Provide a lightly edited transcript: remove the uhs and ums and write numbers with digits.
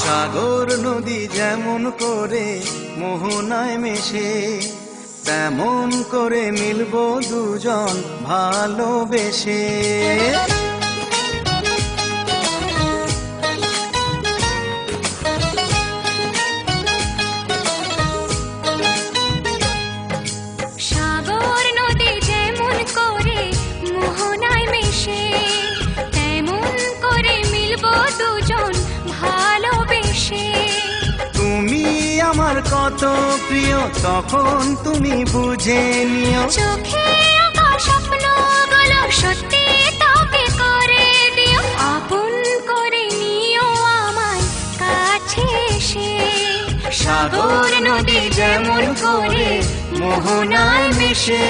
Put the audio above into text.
সাগর নদী যেমন করে মোহনায় মেশে, তেমন করে মিলবো দুজন ভালোবেসে। সাগর নদী যেমন করে মোহনায় মেশে, তেমন করে মিলবো দুজন ভালোবেসে। তুমি আমার কত প্রিয় তখন তুমি বুঝে নিও, চোখে আঁকা স্বপ্নগুলো সত্যি তবে করে দিও, আপন করে নিও আমায় কাছে এসে। সাগর নদী যেমন করে মোহনায় মেশে।